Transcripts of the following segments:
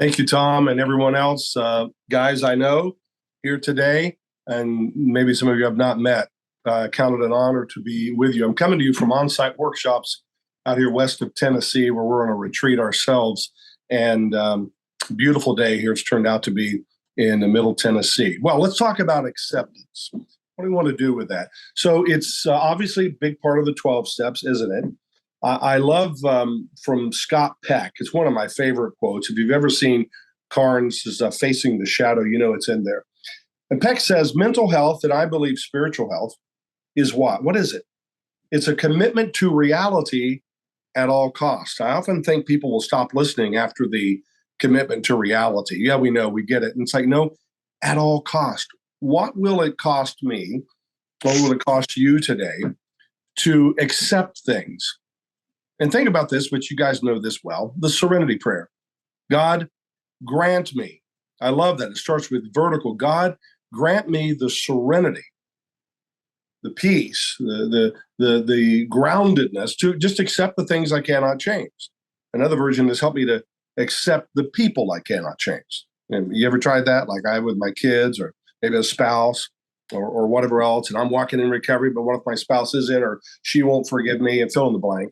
Thank you, Tom, and everyone else. Guys I know here today, and maybe some of you have not met. Count it an honor to be with you. I'm coming to you from on-site workshops out here west of Tennessee, where we're on a retreat ourselves. And beautiful day here it's turned out to be in the Middle Tennessee. Well, let's talk about acceptance. What do we want to do with that? So it's obviously a big part of the 12 steps, isn't it? I love from Scott Peck. It's one of my favorite quotes. If you've ever seen Carnes' Facing the Shadow, you know it's in there. And Peck says, mental health, and I believe spiritual health, is what? What is it? It's a commitment to reality at all costs. I often think people will stop listening after the commitment to reality. Yeah, we know, we get it. And it's like, no, at all cost. What will it cost me? What will it cost you today to accept things? And think about this, which you guys know this well, the Serenity Prayer. God, grant me. I love that. It starts with vertical. God, grant me the serenity, the peace, the groundedness to just accept the things I cannot change. Another version is help me to accept the people I cannot change. And you ever tried that? Like I have with my kids or maybe a spouse or whatever else. And I'm walking in recovery, but what if my spouse is in or she won't forgive me and fill in the blank?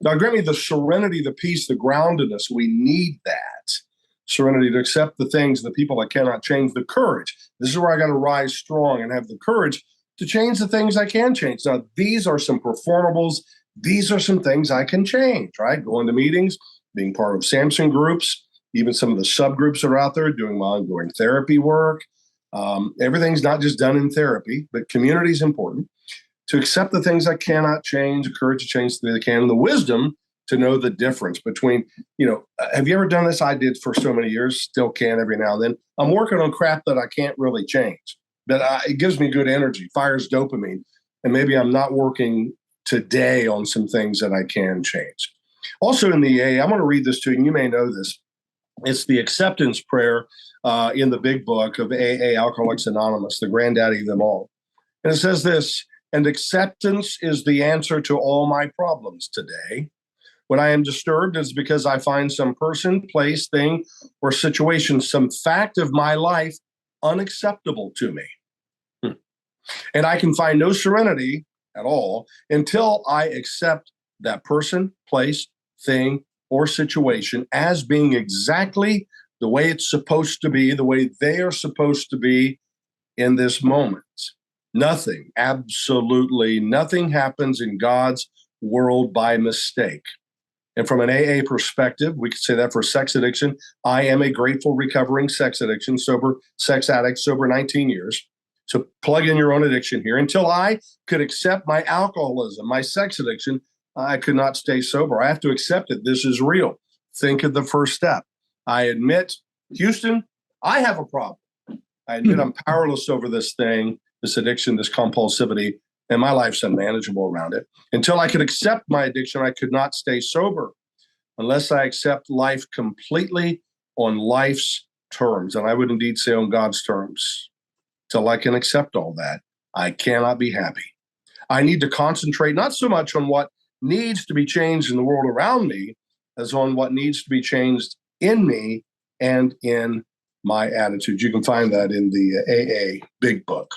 God, grant me the serenity, the peace, the groundedness. We need that. Serenity to accept the things, the people I cannot change, the courage. This is where I got to rise strong and have the courage to change the things I can change. Now, these are some performables. These are some things I can change, right? Going to meetings, being part of Samson groups, even some of the subgroups that are out there, doing my ongoing therapy work. Everything's not just done in therapy, but community is important. To accept the things I cannot change, the courage to change the things I can, and the wisdom to know the difference between, have you ever done this? I did for so many years, still can every now and then. I'm working on crap that I can't really change, but it gives me good energy, fires dopamine. And maybe I'm not working today on some things that I can change. Also in the AA, I'm going to read this to you, and you may know this. It's the acceptance prayer in the big book of AA, Alcoholics Anonymous, the granddaddy of them all. And it says this, and acceptance is the answer to all my problems today. When I am disturbed, it's because I find some person, place, thing, or situation, some fact of my life unacceptable to me. And I can find no serenity at all until I accept that person, place, thing, or situation as being exactly the way it's supposed to be, the way they are supposed to be in this moment. Nothing, absolutely nothing happens in God's world by mistake. And from an AA perspective, we could say that for sex addiction, I am a grateful recovering sex addiction, sober sex addict, sober 19 years. So plug in your own addiction here. Until I could accept my alcoholism, my sex addiction, I could not stay sober. I have to accept it. This is real. Think of the first step. I admit, Houston, I have a problem. I admit I'm powerless over this thing, this addiction, this compulsivity, and my life's unmanageable around it. Until I could accept my addiction, I could not stay sober unless I accept life completely on life's terms. And I would indeed say on God's terms. Till I can accept all that, I cannot be happy. I need to concentrate not so much on what needs to be changed in the world around me as on what needs to be changed in me and in my attitude. You can find that in the AA Big Book.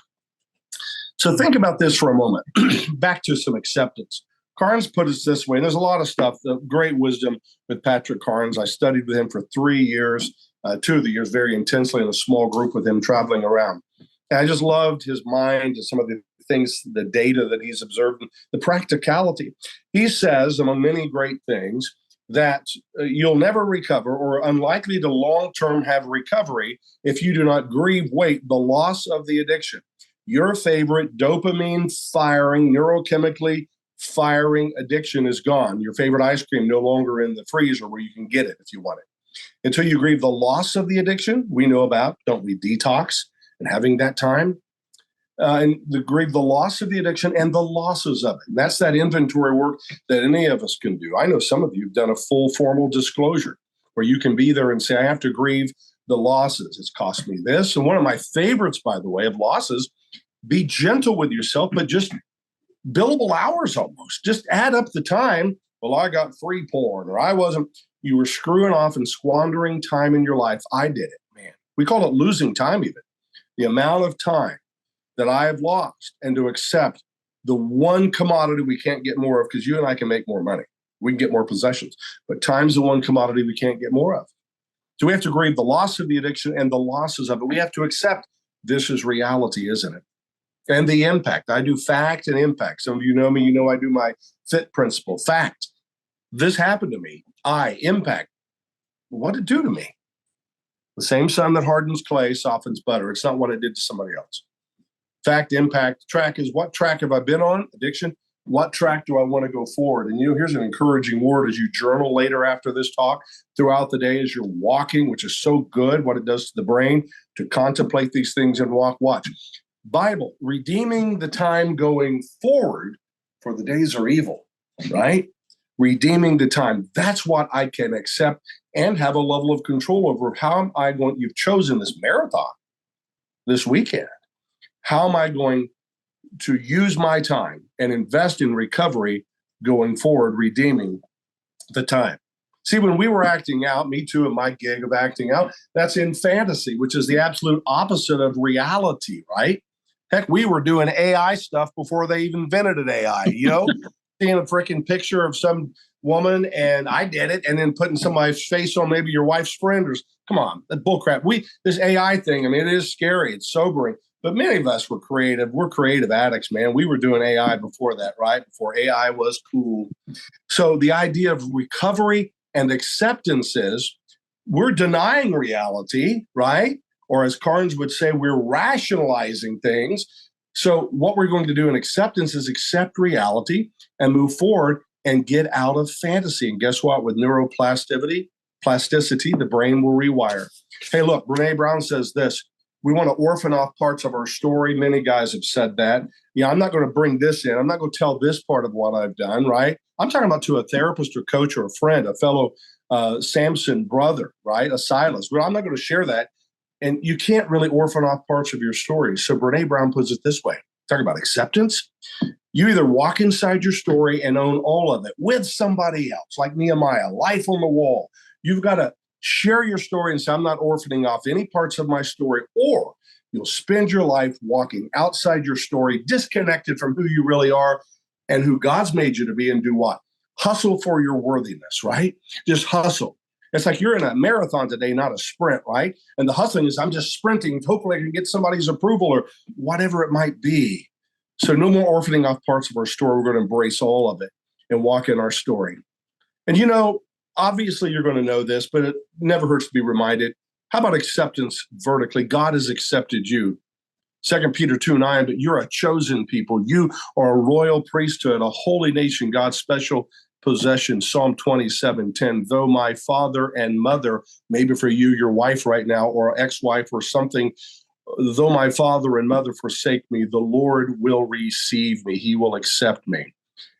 So think about this for a moment. Back to some acceptance. Carnes put it this way, and there's a lot of stuff, great wisdom with Patrick Carnes. I studied with him for 3 years, 2 of the years very intensely in a small group with him traveling around. And I just loved his mind and some of the things, the data that he's observed, the practicality. He says, among many great things, that you'll never recover or unlikely to long-term have recovery if you do not grieve, the loss of the addiction. Your favorite dopamine firing, neurochemically firing addiction is gone. Your favorite ice cream no longer in the freezer where you can get it if you want it. Until you grieve the loss of the addiction, we know about, don't we, detox and having that time, and grieve the loss of the addiction and the losses of it. And that's that inventory work that any of us can do. I know some of you have done a full formal disclosure where you can be there and say, I have to grieve the losses. It's cost me this. And one of my favorites, by the way, of losses, be gentle with yourself, but just billable hours almost. Just add up the time. Well, I got free porn, or I wasn't. You were screwing off and squandering time in your life. I did it, man. We call it losing time even. The amount of time that I have lost, and to accept the one commodity we can't get more of, because you and I can make more money. We can get more possessions, but time's the one commodity we can't get more of. So we have to grieve the loss of the addiction and the losses of it. We have to accept this is reality, isn't it? And the impact. I do fact and impact. Some of you know me, you know I do my FIT principle. Fact. This happened to me. Impact. What did it do to me? The same sun that hardens clay softens butter. It's not what it did to somebody else. Fact, impact. Track is, what track have I been on? Addiction. What track do I want to go forward? And here's an encouraging word as you journal later after this talk, throughout the day as you're walking, which is so good, what it does to the brain, to contemplate these things and walk. Watch. Bible, redeeming the time going forward, for the days are evil, right? Redeeming the time. That's what I can accept and have a level of control over. How am I going? You've chosen this marathon this weekend. How am I going to use my time and invest in recovery going forward, redeeming the time? See, when we were acting out, me too, in my gig of acting out, that's in fantasy, which is the absolute opposite of reality, right? Heck, we were doing AI stuff before they even invented AI, seeing a freaking picture of some woman, and I did it, and then putting somebody's face on maybe your wife's friend, or come on, that bullcrap. This AI thing, I mean, it is scary, it's sobering, but many of us were creative. We're creative addicts, man. We were doing AI before that, right? Before AI was cool. So the idea of recovery and acceptance is we're denying reality, right? Or as Carnes would say, we're rationalizing things. So what we're going to do in acceptance is accept reality and move forward and get out of fantasy. And guess what? With neuroplasticity, the brain will rewire. Hey, look, Brene Brown says this: we want to orphan off parts of our story. Many guys have said that. Yeah, I'm not going to bring this in. I'm not going to tell this part of what I've done, right? I'm talking about to a therapist or coach or a friend, a fellow Samson brother, right? A Silas. Well, I'm not going to share that. And you can't really orphan off parts of your story. So Brene Brown puts it this way. Talk about acceptance. You either walk inside your story and own all of it with somebody else, like Nehemiah, life on the wall. You've got to share your story and say, I'm not orphaning off any parts of my story, or you'll spend your life walking outside your story, disconnected from who you really are and who God's made you to be, and do what? Hustle for your worthiness, right? Just hustle. It's like you're in a marathon today, not a sprint, right? And the hustling is, I'm just sprinting. Hopefully I can get somebody's approval or whatever it might be. So no more orphaning off parts of our story. We're going to embrace all of it and walk in our story. And obviously you're going to know this, but it never hurts to be reminded. How about acceptance vertically? God has accepted you. 2 Peter 2:9, but you're a chosen people. You are a royal priesthood, a holy nation, God's special possession. Psalm 27:10, though my father and mother, maybe for you, your wife right now, or ex-wife or something, though my father and mother forsake me, the Lord will receive me. He will accept me.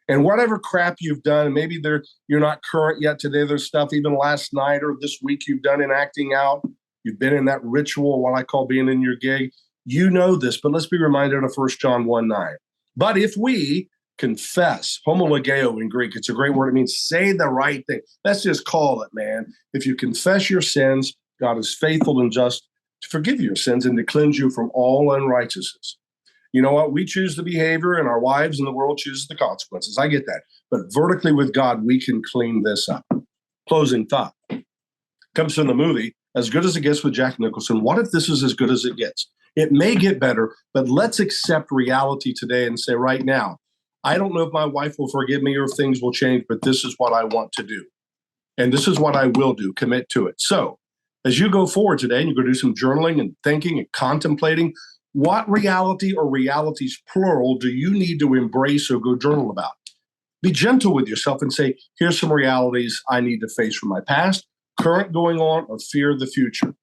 And whatever crap you've done, maybe you're not current yet today, there's stuff even last night or this week you've done in acting out. You've been in that ritual, what I call being in your gig. You know this, but let's be reminded of 1 John 1:9. But if we confess, homologeo in Greek, it's a great word. It means say the right thing. Let's just call it, man. If you confess your sins, God is faithful and just to forgive your sins and to cleanse you from all unrighteousness. You know what? We choose the behavior and our wives and the world chooses the consequences. I get that. But vertically with God, we can clean this up. Closing thought. Comes from the movie, As Good as It Gets with Jack Nicholson. What if this is as good as it gets? It may get better, but let's accept reality today and say right now, I don't know if my wife will forgive me or if things will change, but this is what I want to do. And this is what I will do. Commit to it. So as you go forward today and you go do some journaling and thinking and contemplating, what reality or realities plural do you need to embrace or go journal about? Be gentle with yourself and say, here's some realities I need to face from my past, current going on, or fear of the future.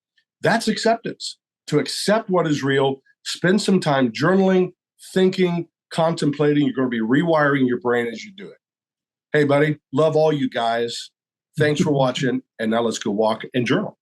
That's acceptance. To accept what is real, spend some time journaling, thinking, contemplating. You're going to be rewiring your brain as you do it. Hey, buddy, love all you guys. Thanks for watching. And now let's go walk and journal.